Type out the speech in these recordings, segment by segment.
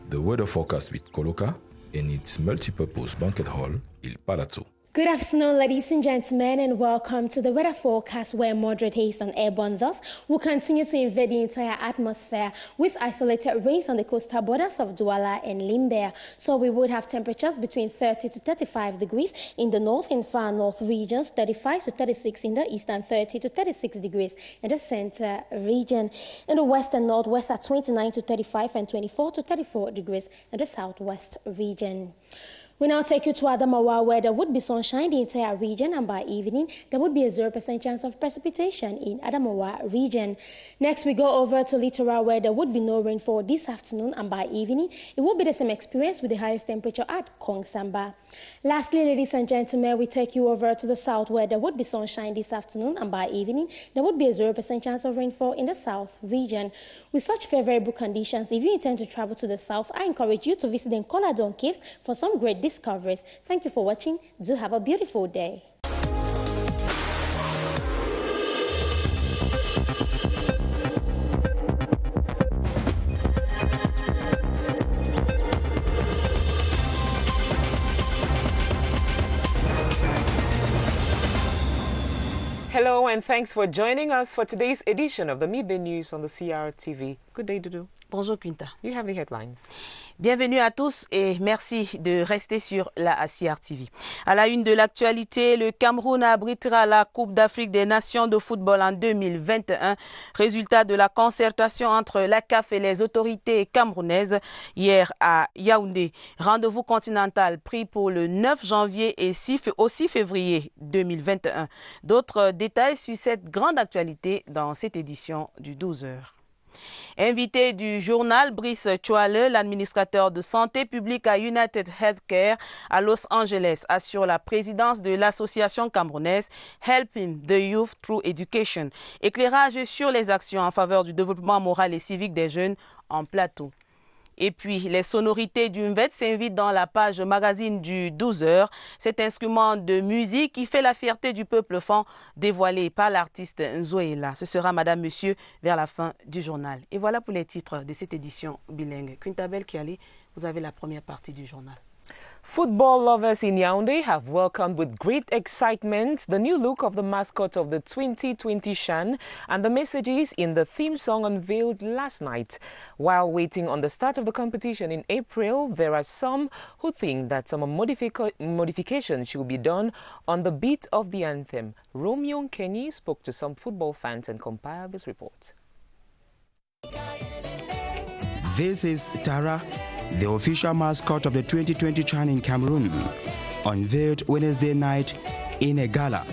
the weather forecast with Coloca and its multipurpose banquet hall, Il Palazzo. Good afternoon, ladies and gentlemen, and welcome to the weather forecast where moderate haze and airborne dust will continue to invade the entire atmosphere with isolated rains on the coastal borders of Douala and Limbe. So we would have temperatures between 30 to 35 degrees in the north and far north regions, 35 to 36 in the east, and 30 to 36 degrees in the center region. In the west and northwest are 29 to 35 and 24 to 34 degrees in the southwest region. We now take you to Adamawa, where there would be sunshine in the entire region, and by evening, there would be a 0% chance of precipitation in Adamawa region. Next, we go over to Littoral, where there would be no rainfall this afternoon, and by evening, it will be the same experience with the highest temperature at Kongsamba. Lastly, ladies and gentlemen, we take you over to the south, where there would be sunshine this afternoon, and by evening, there would be a 0% chance of rainfall in the south region. With such favorable conditions, if you intend to travel to the south, I encourage you to visit the Nkoladon Caves for some great discoveries. Thank you for watching. Do have a beautiful day. Hello and thanks for joining us for today's edition of the Midday News on the CRTV. Good day, Doudou. Bonjour Quinta. You have the headlines. Bienvenue à tous et merci de rester sur la CRTV. À la une de l'actualité, le Cameroun abritera la Coupe d'Afrique des Nations de football en 2021. Résultat de la concertation entre la CAF et les autorités camerounaises hier à Yaoundé. Rendez-vous continental pris pour le 9 janvier et au 6 février 2021. D'autres détails sur cette grande actualité dans cette édition du 12h. Invité du journal, Brice Chouale, l'administrateur de santé publique à United Healthcare à Los Angeles, assure la présidence de l'association camerounaise Helping the Youth Through Education. Éclairage sur les actions en faveur du développement moral et civique des jeunes en plateau. Et puis, les sonorités du MVET s'invitent dans la page magazine du 12h. Cet instrument de musique qui fait la fierté du peuple fan dévoilé par l'artiste Nzoéla. Ce sera Madame, Monsieur vers la fin du journal. Et voilà pour les titres de cette édition bilingue. Quintabel Kiali, vous avez la première partie du journal. Football lovers in Yaoundé have welcomed with great excitement the new look of the mascot of the 2020 CHAN and the messages in the theme song unveiled last night. While waiting on the start of the competition in April, there are some who think that some modifications should be done on the beat of the anthem. Romeo Kenny spoke to some football fans and compiled this report. This is Tara, the official mascot of the 2020 CHAN in Cameroon, unveiled Wednesday night in a gala.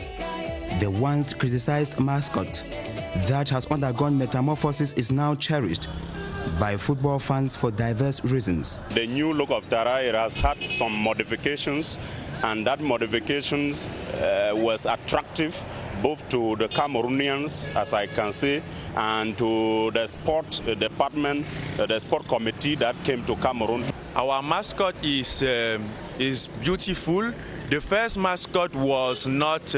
The once criticized mascot that has undergone metamorphosis is now cherished by football fans for diverse reasons. The new look of Tara, it has had some modifications, and that modifications was attractive both to the Cameroonians, as I can say, and to the sport department, the sport committee that came to Cameroon. Our mascot is beautiful. The first mascot was not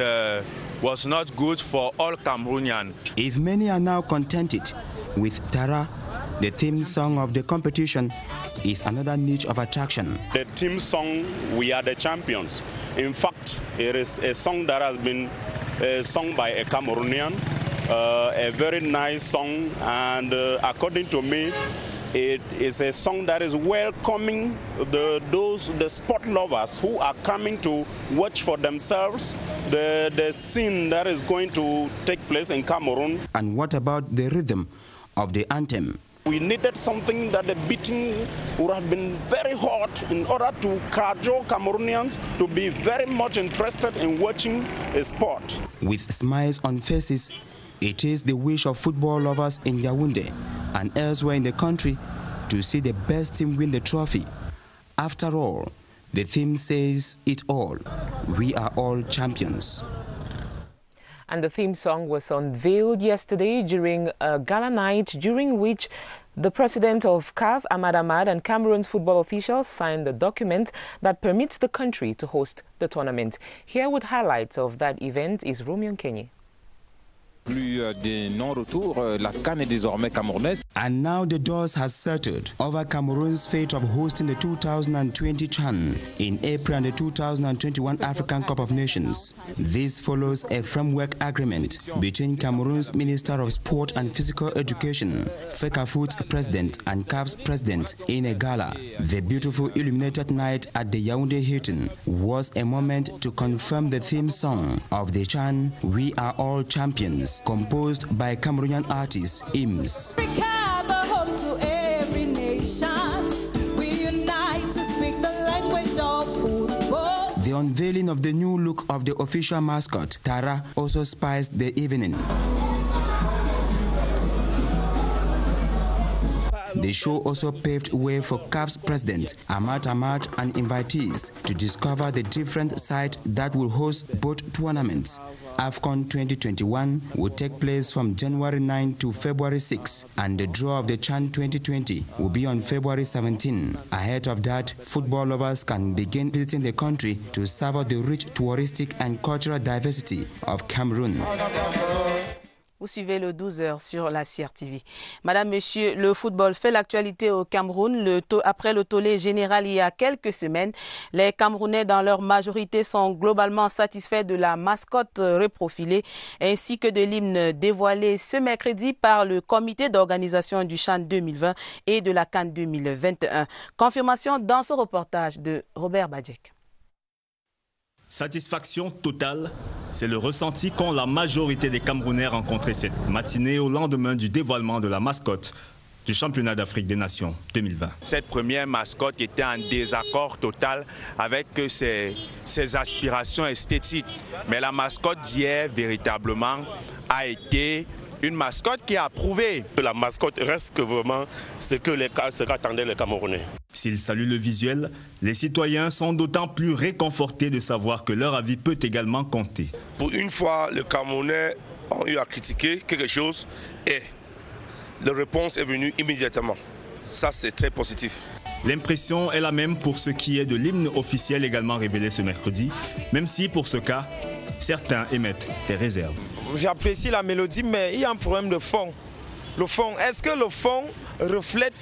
good for all Cameroonians. If many are now contented with Tara, the theme song of the competition is another niche of attraction. The theme song, We Are the Champions. In fact, it is a song that has been sung by a Cameroonian, a very nice song, and according to me, it is a song that is welcoming the sport lovers who are coming to watch for themselves the scene that is going to take place in Cameroon. And what about the rhythm of the anthem? We needed something that the beating would have been very hot in order to cajole Cameroonians to be very much interested in watching a sport. With smiles on faces, it is the wish of football lovers in Yaoundé and elsewhere in the country to see the best team win the trophy. After all, the theme says it all. We are all champions. And the theme song was unveiled yesterday during a gala night during which the president of CAF, Ahmad Ahmad, and Cameroon's football officials signed the document that permits the country to host the tournament. Here with highlights of that event is Romeo Kenny. Plus de non-retour, la CAN est désormais camerounaise. And now the dust has settled over Cameroon's fate of hosting the 2020 CHAN in April and the 2021 African Cup of Nations. This follows a framework agreement between Cameroon's Minister of Sport and Physical Education, FECAFOOT's president and CAF's president in a gala. The beautiful illuminated night at the Yaoundé Hilton was a moment to confirm the theme song of the CHAN, We Are All Champions, composed by Cameroonian artist IMS. Africa, the home to every nation. We unite to speak the language of football. The unveiling of the new look of the official mascot, Tara, also spiced the evening. The show also paved way for CAF's president, Ahmad and invitees to discover the different sites that will host both tournaments. AFCON 2021 will take place from January 9 to February 6, and the draw of the CHAN 2020 will be on February 17. Ahead of that, football lovers can begin visiting the country to savor the rich touristic and cultural diversity of Cameroon. Vous suivez le 12h sur la CRTV. Madame, Monsieur, le football fait l'actualité au Cameroun. Après le tollé général il y a quelques semaines, les Camerounais dans leur majorité sont globalement satisfaits de la mascotte reprofilée ainsi que de l'hymne dévoilé ce mercredi par le comité d'organisation du CHAN 2020 et de la CAN 2021. Confirmation dans ce reportage de Robert Badjek. Satisfaction totale, c'est le ressenti qu'ont la majorité des Camerounais rencontrés cette matinée au lendemain du dévoilement de la mascotte du championnat d'Afrique des Nations 2020. Cette première mascotte était en désaccord total avec ses aspirations esthétiques. Mais la mascotte d'hier, véritablement, a été une mascotte qui a prouvé. La mascotte reste vraiment ce qu'attendaient les Camerounais. S'ils saluent le visuel, les citoyens sont d'autant plus réconfortés de savoir que leur avis peut également compter. Pour une fois, les Camerounais ont eu à critiquer quelque chose et la réponse est venue immédiatement. Ça, c'est très positif. L'impression est la même pour ce qui est de l'hymne officiel également révélé ce mercredi, même si pour ce cas, certains émettent des réserves. J'apprécie la mélodie, mais il y a un problème de fond. Le fond, est-ce que le fond reflète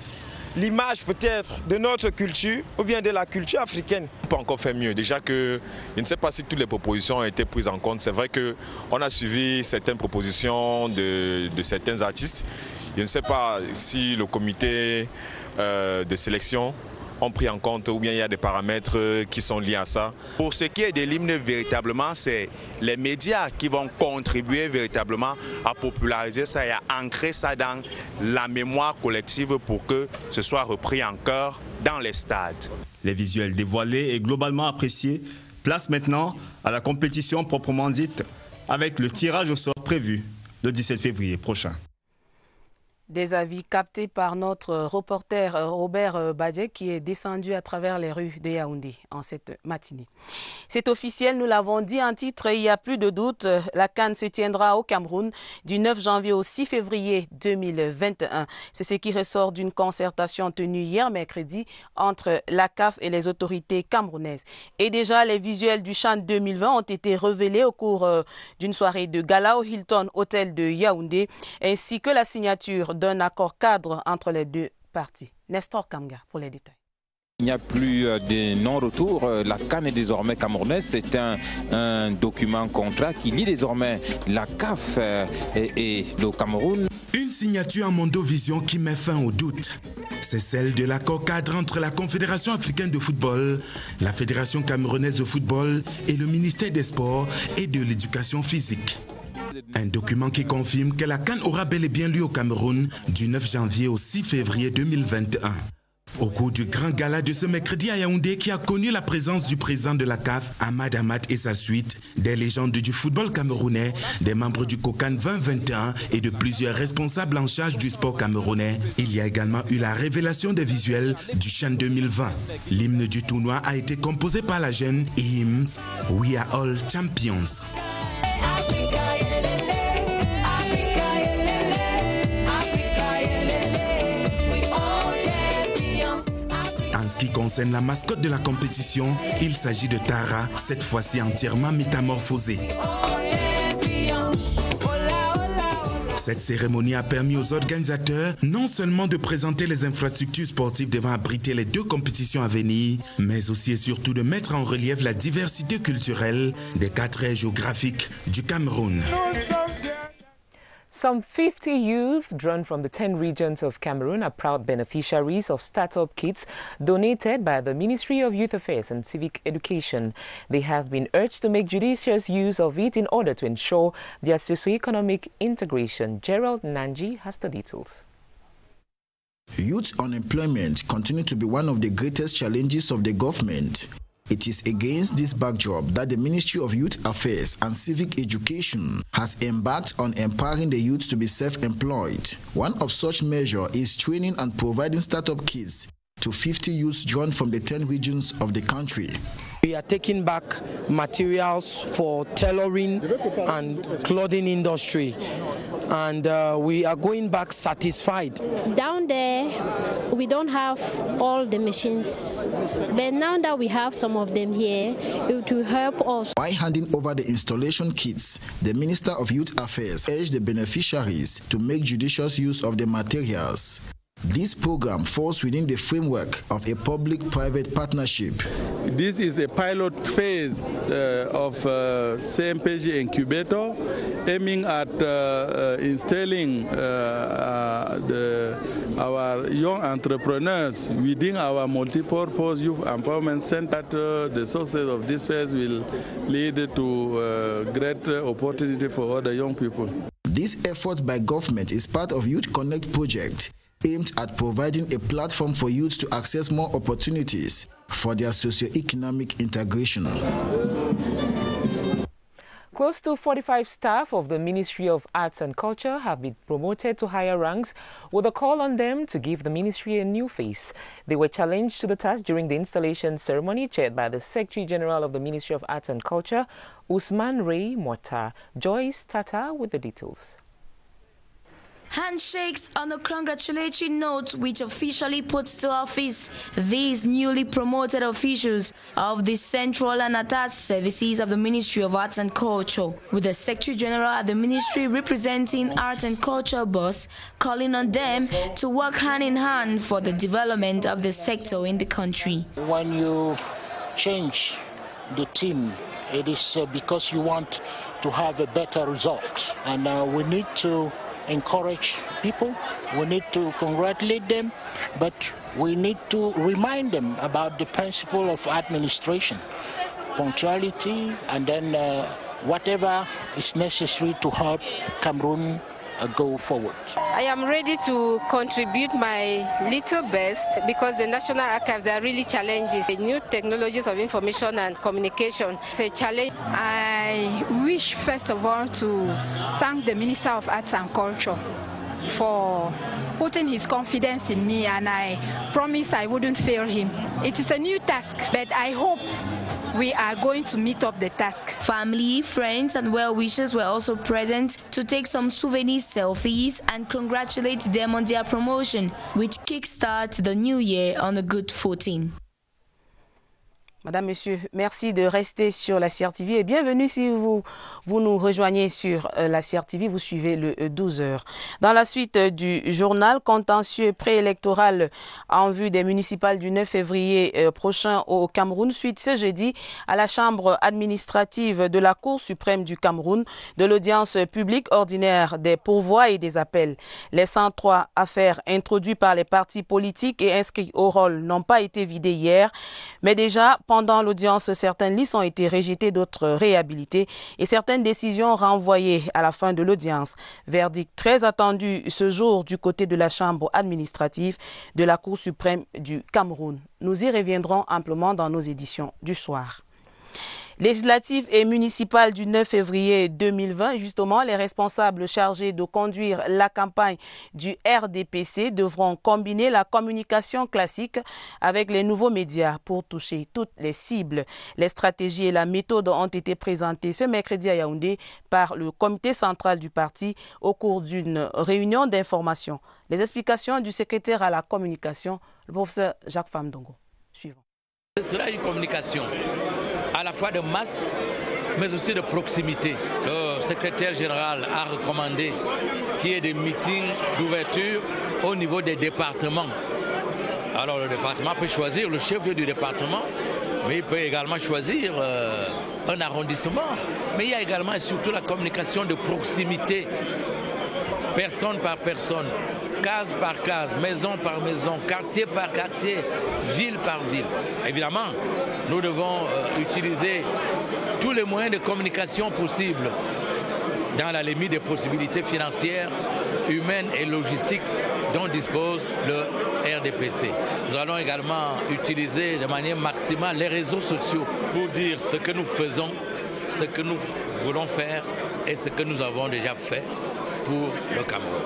l'image peut-être de notre culture ou bien de la culture africaine? On peut encore faire mieux. Déjà que je ne sais pas si toutes les propositions ont été prises en compte. C'est vrai qu'on a suivi certaines propositions de certains artistes. Je ne sais pas si le comité de sélection ont pris en compte ou bien il y a des paramètres qui sont liés à ça. Pour ce qui est de l'hymne, véritablement, c'est les médias qui vont contribuer véritablement à populariser ça et à ancrer ça dans la mémoire collective pour que ce soit repris en chœur dans les stades. Les visuels dévoilés et globalement appréciés placent maintenant à la compétition proprement dite avec le tirage au sort prévu le 17 février prochain. Des avis captés par notre reporter Robert Badjek qui est descendu à travers les rues de Yaoundé en cette matinée. C'est officiel, nous l'avons dit en titre, il n'y a plus de doute. La CAN se tiendra au Cameroun du 9 janvier au 6 février 2021. C'est ce qui ressort d'une concertation tenue hier mercredi entre la CAF et les autorités camerounaises. Et déjà, les visuels du CHAN 2020 ont été révélés au cours d'une soirée de gala au Hilton Hotel de Yaoundé, ainsi que la signature d'un accord cadre entre les deux parties. Nestor Kamga pour les détails. Il n'y a plus de non-retour. La CAN est désormais camerounaise. C'est un document contrat qui lie désormais la CAF et le Cameroun. Une signature en mondovision qui met fin au doute. C'est celle de l'accord cadre entre la Confédération africaine de football, la Fédération camerounaise de football et le ministère des Sports et de l'Éducation physique. Un document qui confirme que la CAN aura bel et bien lieu au Cameroun du 9 janvier au 6 février 2021. Au cours du grand gala de ce mercredi à Yaoundé qui a connu la présence du président de la CAF, Ahmad et sa suite, des légendes du football camerounais, des membres du COCAN 2021 et de plusieurs responsables en charge du sport camerounais, il y a également eu la révélation des visuels du CHAN 2020. L'hymne du tournoi a été composé par la jeune IMS, We Are All Champions. En ce qui concerne la mascotte de la compétition, il s'agit de Tara, cette fois-ci entièrement métamorphosée. Cette cérémonie a permis aux organisateurs non seulement de présenter les infrastructures sportives devant abriter les 2 compétitions à venir, mais aussi et surtout de mettre en relief la diversité culturelle des 4 aires géographiques du Cameroun. Some 50 youth drawn from the 10 regions of Cameroon are proud beneficiaries of startup kits donated by the Ministry of Youth Affairs and Civic Education. They have been urged to make judicious use of it in order to ensure their socioeconomic integration. Gerald Nanji has the details. Youth unemployment continues to be one of the greatest challenges of the government. It is against this backdrop that the Ministry of Youth Affairs and Civic Education has embarked on empowering the youth to be self-employed. One of such measures is training and providing startup kits to 50 youths drawn from the 10 regions of the country. We are taking back materials for tailoring and clothing industry, and we are going back satisfied. Down there, we don't have all the machines, but now that we have some of them here, it will help us. By handing over the installation kits, the Minister of Youth Affairs urged the beneficiaries to make judicious use of the materials. This program falls within the framework of a public-private partnership. This is a pilot phase of CMPG incubator aiming at installing our young entrepreneurs within our multi-purpose youth empowerment center. The success of this phase will lead to great opportunity for other young people. This effort by government is part of Youth Connect project, aimed at providing a platform for youth to access more opportunities for their socio-economic integration. Close to 45 staff of the Ministry of Arts and Culture have been promoted to higher ranks with a call on them to give the ministry a new face. They were challenged to the task during the installation ceremony chaired by the Secretary General of the Ministry of Arts and Culture, Usman Ray Mota. Joyce Tata with the details. Handshakes on a congratulatory note which officially puts to office these newly promoted officials of the central and attached services of the Ministry of Arts and Culture, with the Secretary General at the Ministry representing Arts and Culture boss calling on them to work hand in hand for the development of the sector in the country. When you change the team, it is because you want to have a better result, and we need to encourage people, we need to congratulate them, but we need to remind them about the principle of administration, punctuality, and then whatever is necessary to help Cameroon go forward. I am ready to contribute my little best because the National Archives are really challenges. The new technologies of information and communication is a challenge. I wish first of all to thank the Minister of Arts and Culture for putting his confidence in me, and I promise I wouldn't fail him. It is a new task, but I hope we are going to meet up the task. Family, friends and well-wishers were also present to take some souvenir selfies and congratulate them on their promotion, which kickstarts the new year on a good footing. Madame, Monsieur, merci de rester sur la CRTV et bienvenue si vous nous rejoignez sur la CRTV, vous suivez le 12h. Dans la suite du journal, contentieux préélectoral en vue des municipales du 9 février prochain au Cameroun, suite ce jeudi à la chambre administrative de la Cour suprême du Cameroun de l'audience publique ordinaire des pourvois et des appels. Les 103 affaires introduites par les partis politiques et inscrits au rôle n'ont pas été vidées hier, mais déjà pendant l'audience, certaines listes ont été rejetées, d'autres réhabilitées et certaines décisions renvoyées à la fin de l'audience. Verdict très attendu ce jour du côté de la Chambre administrative de la Cour suprême du Cameroun. Nous y reviendrons amplement dans nos éditions du soir. Législatives et municipales du 9 février 2020, justement, les responsables chargés de conduire la campagne du RDPC devront combiner la communication classique avec les nouveaux médias pour toucher toutes les cibles. Les stratégies et la méthode ont été présentées ce mercredi à Yaoundé par le comité central du parti au cours d'une réunion d'information. Les explications du secrétaire à la communication, le professeur Jacques Famdongo. Suivant. Ce sera une communication à la fois de masse, mais aussi de proximité. Le secrétaire général a recommandé qu'il y ait des meetings d'ouverture au niveau des départements. Alors le département peut choisir le chef du département, mais il peut également choisir un arrondissement. Mais il y a également et surtout la communication de proximité, personne par personne, case par case, maison par maison, quartier par quartier, ville par ville. Évidemment, nous devons utiliser tous les moyens de communication possibles dans la limite des possibilités financières, humaines et logistiques dont dispose le RDPC. Nous allons également utiliser de manière maximale les réseaux sociaux pour dire ce que nous faisons, ce que nous voulons faire et ce que nous avons déjà fait pour le Cameroun.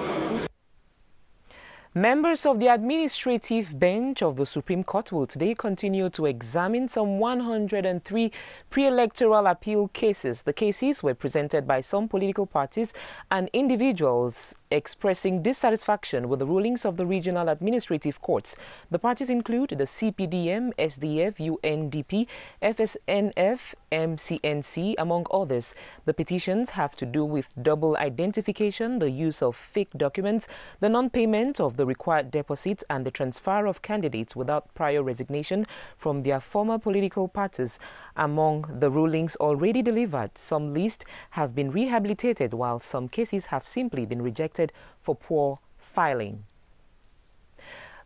Members of the administrative bench of the Supreme Court will today continue to examine some 103 pre-electoral appeal cases. The cases were presented by some political parties and individuals expressing dissatisfaction with the rulings of the regional administrative courts. The parties include the CPDM, SDF, UNDP, FSNF, MCNC, among others. The petitions have to do with double identification, the use of fake documents, the non-payment of the required deposits, and the transfer of candidates without prior resignation from their former political parties. Among the rulings already delivered, some lists have been rehabilitated, while some cases have simply been rejected for poor filing.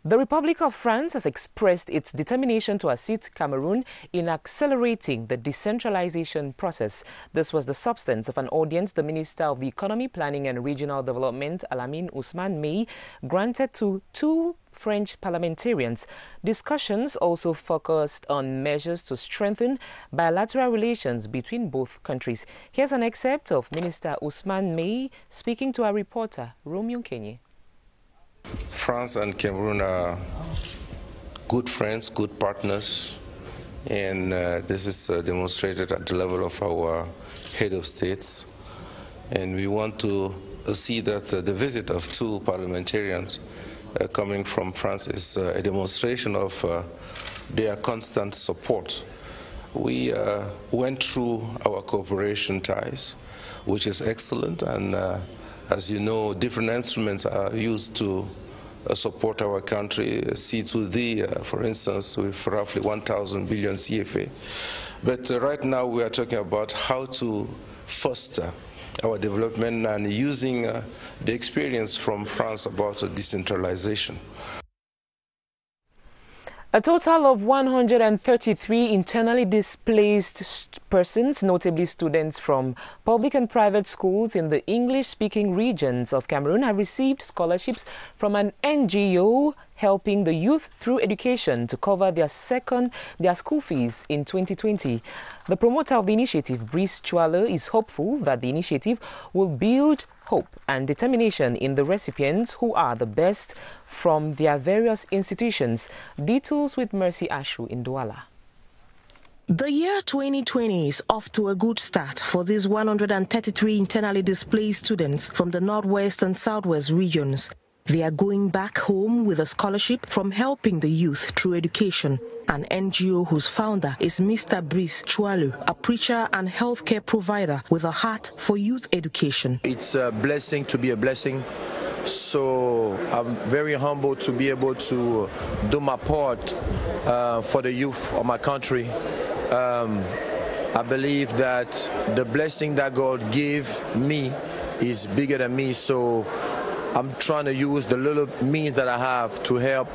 The Republic of France has expressed its determination to assist Cameroon in accelerating the decentralization process. This was the substance of an audience the Minister of the Economy, Planning and Regional Development, Alamine Ousmane Mey, granted to two French parliamentarians. Discussions also focused on measures to strengthen bilateral relations between both countries. Here's an excerpt of Minister Ousmane Mey speaking to our reporter, Romeo Kenye. France and Cameroon are good friends, good partners, and this is demonstrated at the level of our head of states. And we want to see that the visit of two parliamentarians coming from France is a demonstration of their constant support. We went through our cooperation ties, which is excellent, and as you know, different instruments are used to support our country. C2D, for instance, with roughly 1,000 billion CFA. But right now we are talking about how to foster our development and using the experience from France about decentralization. A total of 133 internally displaced persons, notably students from public and private schools in the English-speaking regions of Cameroon, have received scholarships from an NGO helping the youth through education to cover their school fees in 2020. The promoter of the initiative, Brice Chouale, is hopeful that the initiative will build hope and determination in the recipients, who are the best from their various institutions. Details with Mercy Ashu in Douala. The year 2020 is off to a good start for these 133 internally displaced students from the Northwest and Southwest regions. They are going back home with a scholarship from helping the youth through education, an NGO whose founder is Mr. Brice Chouale, a preacher and healthcare provider with a heart for youth education. It's a blessing to be a blessing. So I'm very humbled to be able to do my part for the youth of my country. I believe that the blessing that God gave me is bigger than me, so I'm trying to use the little means that I have to help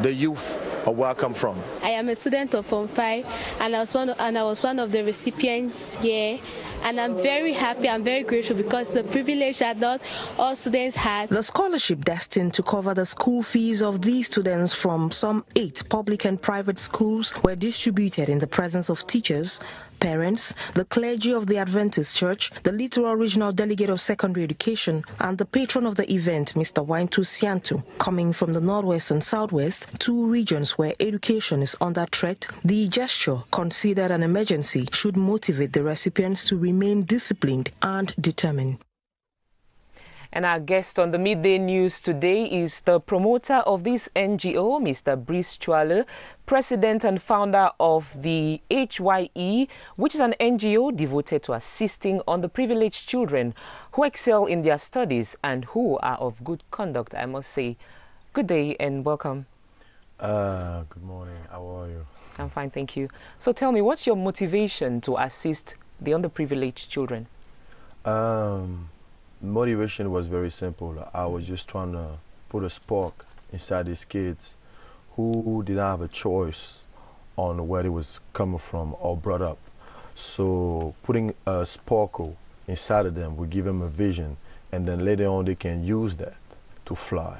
the youth of where I come from. I am a student of Form 5, and I was one of the recipients here. And I'm very happy, I'm very grateful, because the privilege that not all students had. The scholarship destined to cover the school fees of these students from some 8 public and private schools were distributed in the presence of teachers, parents, the clergy of the Adventist Church, the Littoral Regional Delegate of Secondary Education, and the patron of the event, Mr. Waintu Siantu. Coming from the Northwest and Southwest, 2 regions where education is under threat, the gesture, considered an emergency, should motivate the recipients to remain disciplined and determined. And our guest on the Midday News today is the promoter of this NGO, Mr. Brice Chouale, president and founder of the HYE, which is an NGO devoted to assisting underprivileged children who excel in their studies and who are of good conduct, I must say. Good day and welcome. Good morning. How are you? I'm fine, thank you. So tell me, what's your motivation to assist the underprivileged children? Motivation was very simple. I was just trying to put a spark inside these kids who didn't have a choice on where they was coming from or brought up. So putting a sparkle inside of them will give them a vision, and then later on they can use that to fly.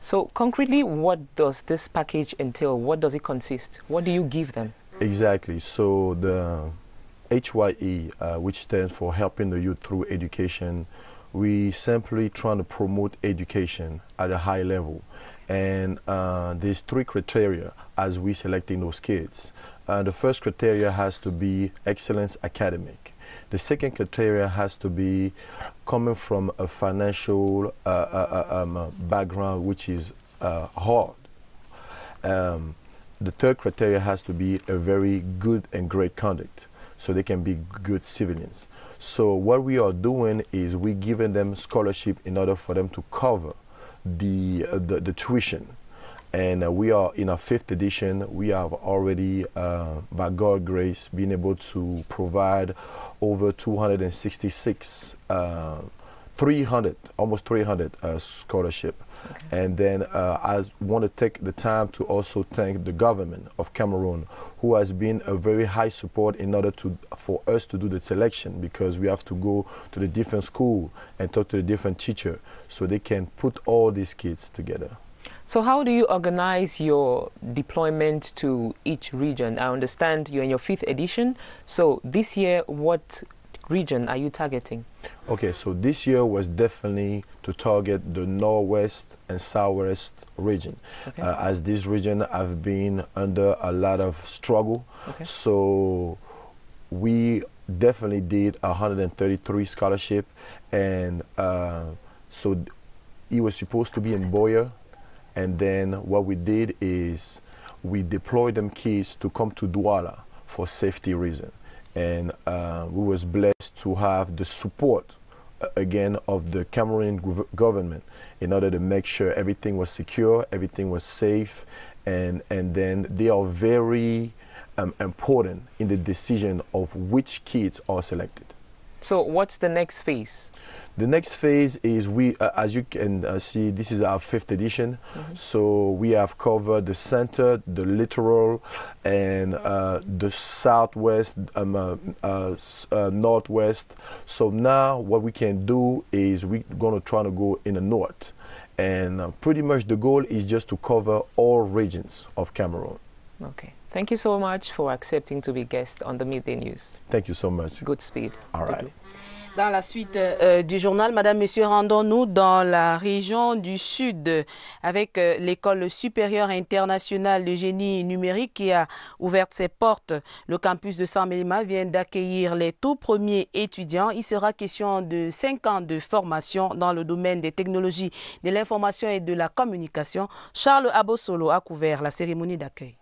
So concretely, what does this package entail? What does it consist? What do you give them? Exactly. So the HYE, which stands for Helping the Youth Through Education, we simply trying to promote education at a high level. And there's 3 criteria as we selecting those kids. The first criteria has to be excellence academic. The second criteria has to be coming from a financial background, which is hard. The third criteria has to be a very good and great conduct, so they can be good civilians. So what we are doing is we're giving them scholarship in order for them to cover the tuition. And we are in our 5th edition. We have already, by God's grace, been able to provide over 266, almost 300 scholarship. Okay. And then I want to take the time to also thank the government of Cameroon, who has been a very high support in order for us to do the selection, because we have to go to the different school and talk to the different teacher so they can put all these kids together. So how do you organize your deployment to each region? I understand you're in your 5th edition. So this year, what region are you targeting? Okay, so this year was definitely to target the Northwest and Southwest region, okay. As this region have been under a lot of struggle. Okay. So we definitely did 133 scholarship, and so it was supposed to be in Boyer. And then what we did is we deployed them kids to come to Douala for safety reason. And we was blessed to have the support, again, of the Cameroon government in order to make sure everything was secure, everything was safe. And then they are very important in the decision of which kids are selected. So what's the next phase? The next phase is we, as you can see, this is our 5th edition. Mm-hmm. So we have covered the center, the littoral, and the southwest, northwest. So now what we can do is we're going to try to go in the north. And pretty much the goal is just to cover all regions of Cameroon. Okay. Thank you so much for accepting to be guest on the Midday News. Thank you so much. Good speed. All right. Dans la suite du journal, Madame, Monsieur, rendons-nous dans la région du Sud avec l'école supérieure internationale de génie numérique qui a ouvert ses portes. Le campus de Saint-Mélima vient d'accueillir les tout premiers étudiants. Il sera question de 5 ans de formation dans le domaine des technologies de l'information et de la communication. Charles Abosolo a couvert la cérémonie d'accueil.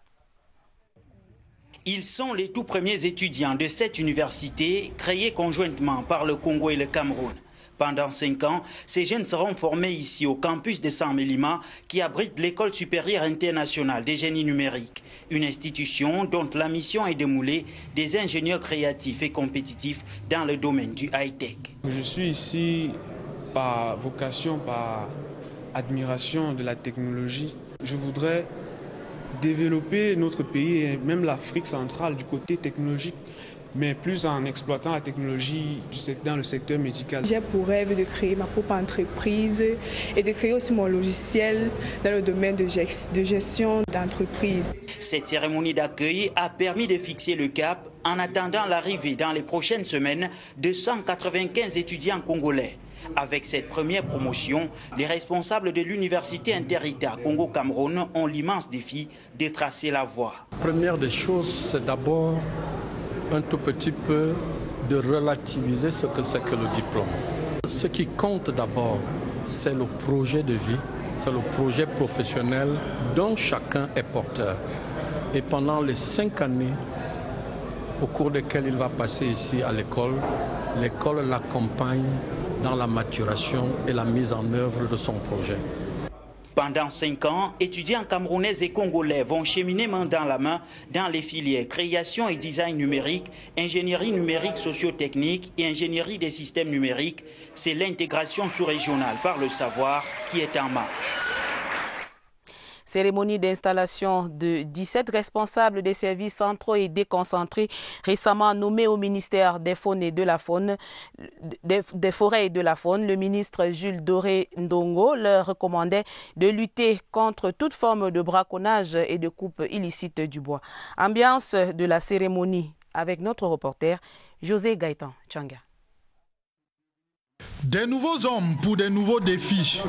Ils sont les tout premiers étudiants de cette université créée conjointement par le Congo et le Cameroun. Pendant 5 ans, ces jeunes seront formés ici au campus de Saint-Mélima qui abrite l'école supérieure internationale des génies numériques, une institution dont la mission est de mouler des ingénieurs créatifs et compétitifs dans le domaine du high-tech. Je suis ici par vocation, par admiration de la technologie. Je voudrais développer notre pays et même l'Afrique centrale du côté technologique, mais plus en exploitant la technologie dans le secteur médical. J'ai pour rêve de créer ma propre entreprise et de créer aussi mon logiciel dans le domaine de gestion d'entreprise. Cette cérémonie d'accueil a permis de fixer le cap en attendant l'arrivée dans les prochaines semaines de 195 étudiants congolais. Avec cette première promotion, les responsables de l'université inter-État Congo-Cameroun ont l'immense défi de tracer la voie. Première des choses, c'est d'abord un tout petit peu de relativiser ce que c'est que le diplôme. Ce qui compte d'abord, c'est le projet de vie, c'est le projet professionnel dont chacun est porteur. Et pendant les 5 années au cours desquelles il va passer ici à l'école, l'école l'accompagne dans la maturation et la mise en œuvre de son projet. Pendant 5 ans, étudiants camerounais et congolais vont cheminer main dans la main dans les filières création et design numérique, ingénierie numérique socio-technique et ingénierie des systèmes numériques. C'est l'intégration sous-régionale par le savoir qui est en marche. Cérémonie d'installation de 17 responsables des services centraux et déconcentrés récemment nommés au ministère des Faunes et de la Faune, des Forêts et de la Faune. Le ministre Jules Doré Ndongo leur recommandait de lutter contre toute forme de braconnage et de coupe illicite du bois. Ambiance de la cérémonie avec notre reporter José Gaëtan Tchanga. Des nouveaux hommes pour des nouveaux défis.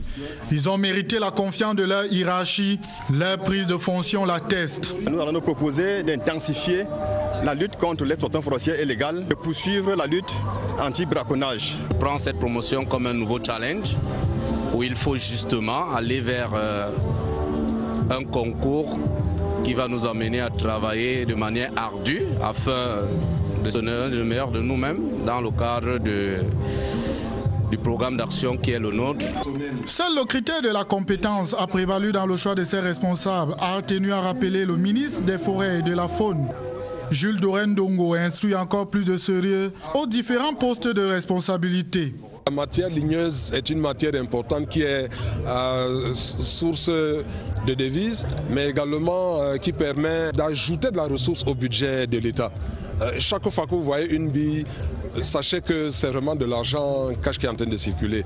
Ils ont mérité la confiance de leur hiérarchie. Leur prise de fonction l'atteste. Nous allons nous proposer d'intensifier la lutte contre l'exploitation forestière illégale, de poursuivre la lutte anti-braconnage. Je prends cette promotion comme un nouveau challenge où il faut justement aller vers un concours qui va nous amener à travailler de manière ardue afin de donner le meilleur de nous-mêmes dans le cadre du programme d'action qui est le nôtre. Seul le critère de la compétence a prévalu dans le choix de ses responsables, a tenu à rappeler le ministre des Forêts et de la Faune. Jules Doré Ndongo instruit encore plus de sérieux aux différents postes de responsabilité. La matière ligneuse est une matière importante qui est source de devises, mais également qui permet d'ajouter de la ressource au budget de l'État. Chaque fois que vous voyez une bille, sachez que c'est vraiment de l'argent cash qui est en train de circuler.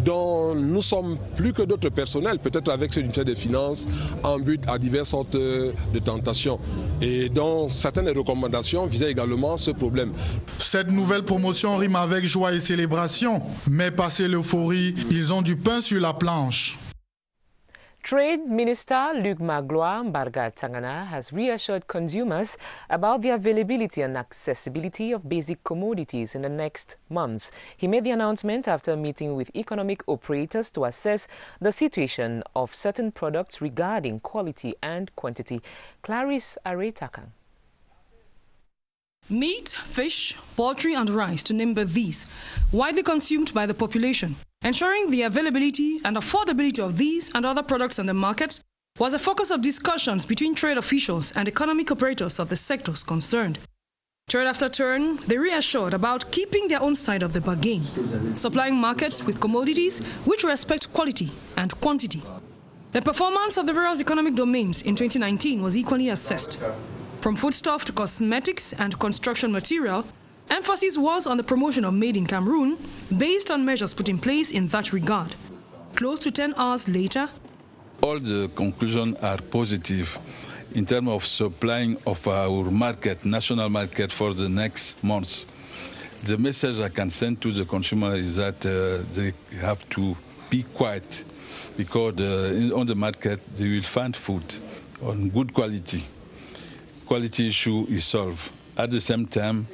Donc nous sommes plus que d'autres personnels, peut-être avec ce ministère des Finances, en but à diverses sortes de tentations. Et donc certaines recommandations visaient également ce problème. Cette nouvelle promotion rime avec joie et célébration, mais passé l'euphorie, ils ont du pain sur la planche. Trade Minister Luc Magloire Mbarga Tangana has reassured consumers about the availability and accessibility of basic commodities in the next months. He made the announcement after a meeting with economic operators to assess the situation of certain products regarding quality and quantity. Clarice Aretakan. Meat, fish, poultry and rice, to name but these, widely consumed by the population. Ensuring the availability and affordability of these and other products on the market was a focus of discussions between trade officials and economic operators of the sectors concerned. Turn after turn, they reassured about keeping their own side of the bargain, supplying markets with commodities which respect quality and quantity. The performance of the various economic domains in 2019 was equally assessed. From foodstuff to cosmetics and construction material, emphasis was on the promotion of Made in Cameroon based on measures put in place in that regard. Close to 10 hours later, all the conclusions are positive in terms of supplying of our market, national market, for the next months. The message I can send to the consumer is that they have to be quiet because on the market they will find food on good quality. Quality issue is solved. At the same time,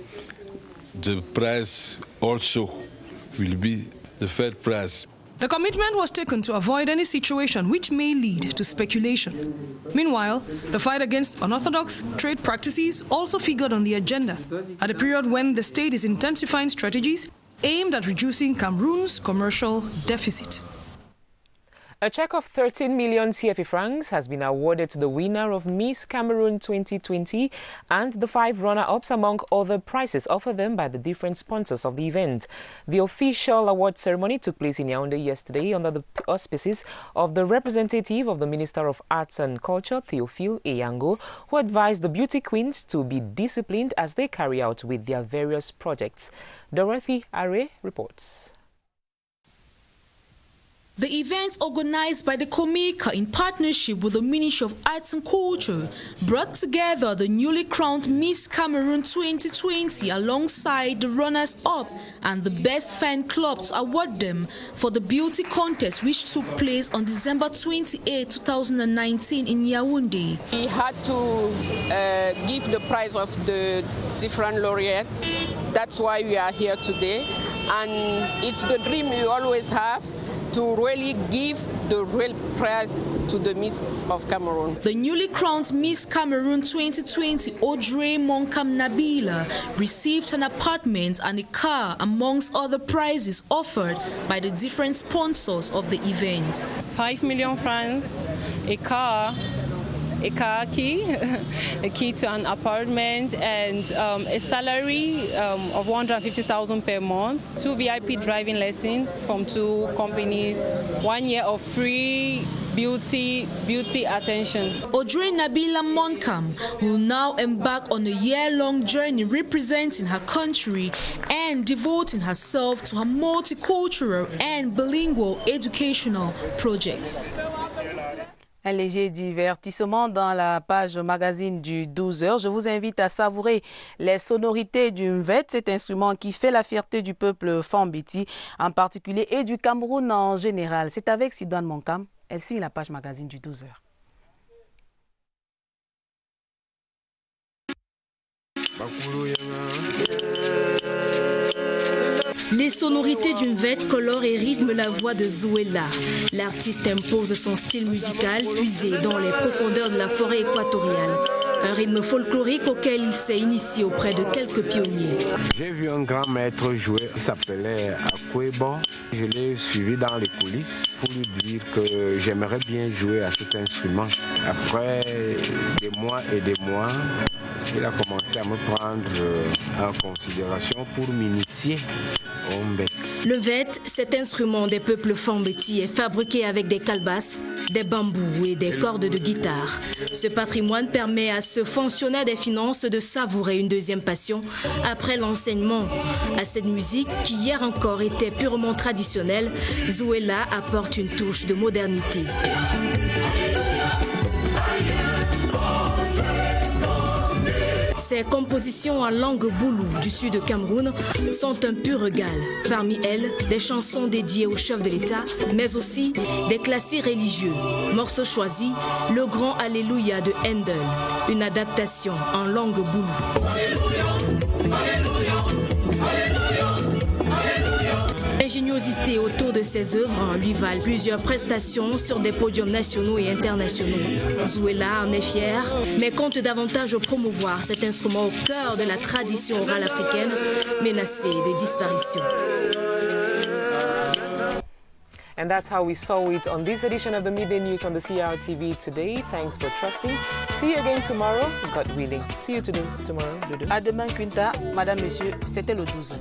the price also will be the fair price. The commitment was taken to avoid any situation which may lead to speculation. Meanwhile, the fight against unorthodox trade practices also figured on the agenda at a period when the state is intensifying strategies aimed at reducing Cameroon's commercial deficit. A check of 13 million CFA francs has been awarded to the winner of Miss Cameroon 2020 and the 5 runner-ups, among other prizes offered them by the different sponsors of the event. The official award ceremony took place in Yaoundé yesterday under the auspices of the representative of the Minister of Arts and Culture, Théophile Eyango, who advised the beauty queens to be disciplined as they carry out with their various projects. Dorothy Are reports. The events organized by the Comika in partnership with the Ministry of Arts and Culture brought together the newly crowned Miss Cameroon 2020 alongside the runners-up and the best fan club to award them for the beauty contest which took place on December 28, 2019 in Yaoundé. We had to give the prize of the different laureates. That's why we are here today. and it's the dream we always have to really give the real prize to the Miss of Cameroon. The newly crowned Miss Cameroon 2020, Audrey Monkam Nabila, received an apartment and a car amongst other prizes offered by the different sponsors of the event. 5 million francs, a car key, a key to an apartment, and a salary of 150,000 per month, 2 VIP driving lessons from 2 companies, 1 year of free beauty attention. Audrey Nabila Monkam will now embark on a year-long journey representing her country and devoting herself to her multicultural and bilingual educational projects. Un léger divertissement dans la page magazine du 12h. Je vous invite à savourer les sonorités du MVET, cet instrument qui fait la fierté du peuple Fambiti en particulier et du Cameroun en général. C'est avec Sidoine Monkam. Elle signe la page magazine du 12h. Les sonorités d'une vête colorent et rythment la voix de Zuela. L'artiste impose son style musical puisé dans les profondeurs de la forêt équatoriale. Un rythme folklorique auquel il s'est initié auprès de quelques pionniers. J'ai vu un grand maître jouer qui s'appelait Akwebo. Je l'ai suivi dans les coulisses pour lui dire que j'aimerais bien jouer à cet instrument. Après des mois et des mois, il a commencé à me prendre en considération pour m'initier au mbet. Le vet, cet instrument des peuples Fambeti, est fabriqué avec des calebasses, des bambous et des cordes de guitare. Ce patrimoine permet à ce fonctionnaire des finances de savourer une deuxième passion après l'enseignement. À cette musique, qui hier encore était purement traditionnelle, Zuela apporte une touche de modernité. Ces compositions en langue boulou du sud de Cameroun sont un pur régal. Parmi elles, des chansons dédiées au chef de l'État, mais aussi des classiques religieux. Morceau choisi, le grand Alléluia de Handel, une adaptation en langue boulou. L'ingéniosité autour de ses œuvres lui valent plusieurs prestations sur des podiums nationaux et internationaux. Zuela en est fier, mais compte davantage promouvoir cet instrument au cœur de la tradition orale africaine, menacée de disparition. And that's how we saw it on this edition of the Midday News on the CRTV today. Thanks for trusting. See you again tomorrow, God willing. See you tomorrow. À demain, Quinta. Madame, Monsieur, c'était le 12h.